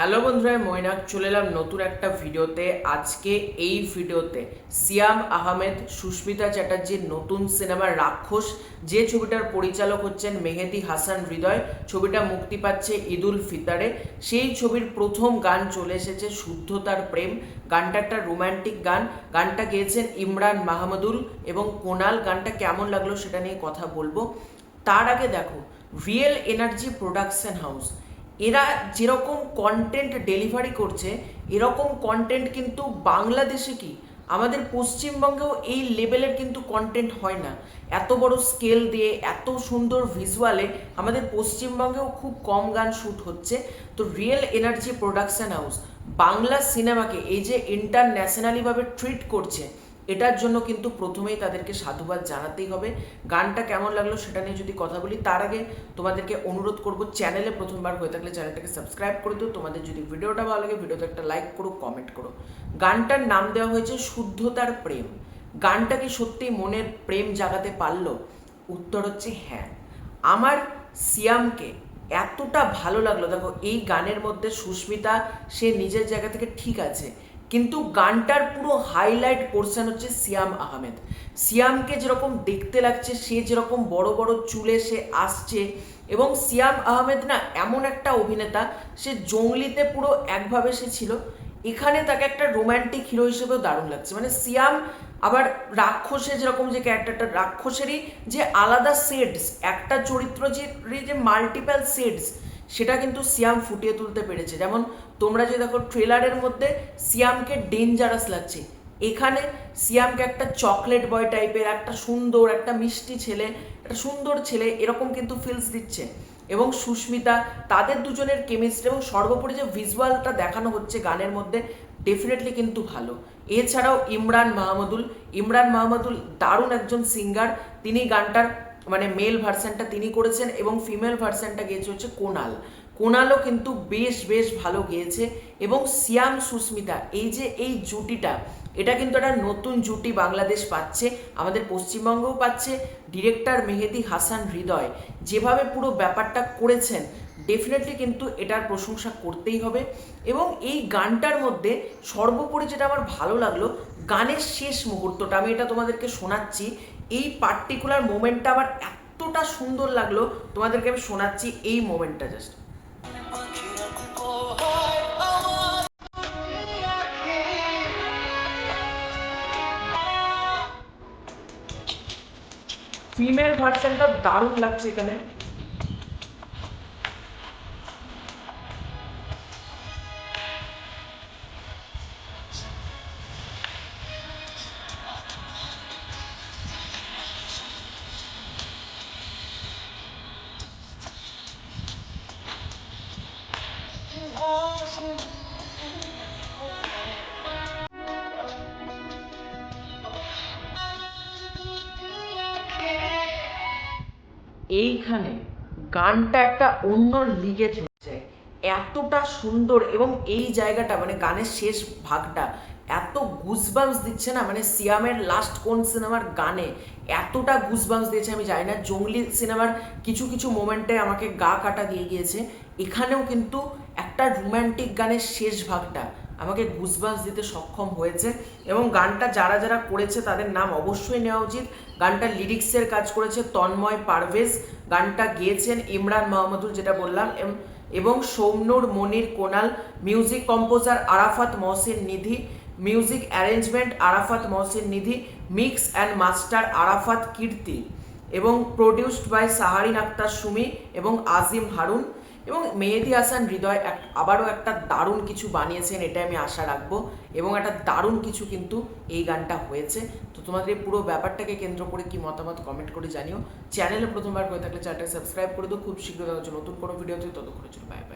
Hello বন্ধুরা, মৈনাক চলে এলাম নতুন একটা ভিডিওতে। আজকে এই ভিডিওতে সিয়াম আহমেদ, সুস্মিতা চ্যাটার্জির নতুন সিনেমা রাক্ষস, যে ছবিটার পরিচালক হচ্ছেন মেহেদী হাসান হৃদয়, ছবিটা মুক্তি পাচ্ছে ঈদুল ফিতরে। সেই ছবির প্রথম গান চলে এসেছে, শুদ্ধতার প্রেম। গানটা একটা রোম্যান্টিক গান। গানটা গেয়েছেন ইমরান মাহমুদুল এবং কোনাল। গানটা কেমন লাগলো সেটা নিয়ে কথা বলবো। তার আগে দেখো, রিয়েল এনার্জি প্রোডাকশন হাউস, এরা যেরকম কন্টেন্ট ডেলিভারি করছে, এরকম কন্টেন্ট কিন্তু বাংলাদেশে কি আমাদের পশ্চিমবঙ্গেও এই লেভেলের কিন্তু কন্টেন্ট হয় না। এত বড় স্কেল দিয়ে এত সুন্দর ভিজুয়ালে আমাদের পশ্চিমবঙ্গেও খুব কম গান শ্যুট হচ্ছে। তো real energy production house Bangla সিনেমাকে এই যে ইন্টারন্যাশনালিভাবে ট্রিট করছে, এটার জন্য কিন্তু প্রথমেই তাদেরকে সাধুবাদ জানাতেই হবে। গানটা কেমন লাগলো সেটা নিয়ে যদি কথা বলি, তার আগে তোমাদেরকে অনুরোধ করব, চ্যানেলে প্রথমবার হয়ে থাকলে চ্যানেলটাকে সাবস্ক্রাইব করে দিও। তোমাদের যদি ভিডিওটা ভালো লাগে, ভিডিওতে একটা লাইক করো, কমেন্ট করো। গানটার নাম দেওয়া হয়েছে শুদ্ধতার প্রেম। গানটা কি সত্যি মনের প্রেম জাগাতে পারলো? উত্তর হচ্ছে হ্যাঁ। আমার সিয়ামকে এতটা ভালো লাগলো। দেখো, এই গানের মধ্যে সুস্মিতা সে নিজের জায়গা থেকে ঠিক আছে, কিন্তু গানটার পুরো হাইলাইট পোর্শন হচ্ছে সিয়াম আহমেদ। সিয়ামকে যেরকম দেখতে লাগছে, সে যেরকম বড় বড় চুলে সে আসছে, এবং সিয়াম আহমেদ না এমন একটা অভিনেতা, সে জঙ্গলিতে পুরো একভাবে সে ছিল, এখানে তাকে একটা রোম্যান্টিক হিরো হিসেবেও দারুণ লাগছে। মানে সিয়াম আবার রাক্ষসে যেরকম যে ক্যারেক্টারটা, রাক্ষসেরই যে আলাদা শেডস, একটা চরিত্র যে মাল্টিপল শেডস, সেটা কিন্তু সিয়াম ফুটিয়ে তুলতে পেরেছে। যেমন তোমরা যে দেখো ট্রেলারের মধ্যে সিয়ামকে ডেঞ্জারাস লাগছে, এখানে সিয়ামকে একটা চকলেট বয় টাইপের, একটা সুন্দর, একটা মিষ্টি ছেলে, একটা সুন্দর ছেলে, এরকম কিন্তু ফিলস দিচ্ছে। এবং সুস্মিতা, তাদের দুজনের কেমিস্ট্রি এবং সর্বোপরি যে ভিজুয়ালটা দেখানো হচ্ছে গানের মধ্যে, ডেফিনেটলি কিন্তু ভালো। এছাড়াও ইমরান মাহমুদুল দারুণ একজন সিঙ্গার। তিনি গানটার মানে মেল ভার্সানটা তিনি করেছেন এবং ফিমেল ভার্সানটা গেয়েছে হচ্ছে কোনালও কিন্তু বেশ বেশ ভালো গেয়েছে। এবং সিয়াম সুস্মিতা এই জুটিটা, এটা কিন্তু একটা নতুন জুটি বাংলাদেশ পাচ্ছে, আমাদের পশ্চিমবঙ্গও পাচ্ছে। ডিরেক্টর মেহেদী হাসান হৃদয় যেভাবে পুরো ব্যাপারটা করেছেন, ডেফিনেটলি কিন্তু এটার প্রশংসা করতেই হবে। এবং এই গানটার মধ্যে সর্বোপরি যেটা আমার ভালো লাগলো, গানের শেষ মুহূর্তটা, আমি এটা তোমাদেরকে শোনাচ্ছি। এই পার্টিকুলার মোমেন্টটা আমার এতটা সুন্দর লাগলো, তোমাদেরকে আমি শোনাচ্ছি এই মোমেন্টটা জাস্ট। ফিমেল ভার্সনটা দারুণ লাগছে এখানে। এইখানে গানটা একটা অন্য লিগে চলছে, এতটা সুন্দর। এবং এই জায়গাটা মানে গানের শেষ ভাগটা এত গুজবাম্পস দিচ্ছে না, মানে সিয়ামের লাস্ট কোন সিনেমার গানে এতটা গুজবাম্পস দিয়েছে আমি জানি না। জঙ্গলি সিনেমার কিছু কিছু মোমেন্টে আমাকে গা কাটা দিয়ে গিয়েছে, এখানেও কিন্তু একটা রোম্যান্টিক গানের শেষ ভাগটা আমাকে গুজবাম্পস দিতে সক্ষম হয়েছে। এবং গানটা যারা যারা করেছে তাদের নাম অবশ্যই নেওয়া উচিত। গানটা লিরিক্সের কাজ করেছে তন্ময় পারভেজ, গানটা গেয়েছেন ইমরান মাহমুদুল যেটা বললাম, এবং সৌম্যর Monir Konal, music composer Arafat Mohsin Nidhi, music arrangement Arafat Mohsin Nidhi, mix and master Arafat Kirti, এবং প্রডিউসড বাই সাহারিন আক্তার সুমি এবং আজিম হারুন। এবং মেহেদী হাসান হৃদয় আবারও একটা দারুণ কিছু বানিয়েছেন, এটা আমি আশা রাখবো। এবং একটা দারুণ কিছু কিন্তু এই গানটা হয়েছে। তো তোমাদের এই পুরো ব্যাপারটাকে কেন্দ্র করে কি মতামত কমেন্ট করে জানিও। চ্যানেলে প্রথমবার হয়ে থাকলে চ্যানেলটাকে সাবস্ক্রাইব করে দিও। খুব শীঘ্রই দেখা হচ্ছে নতুন কোনো ভিডিওতে, ততক্ষণের জন্য বাই বাই।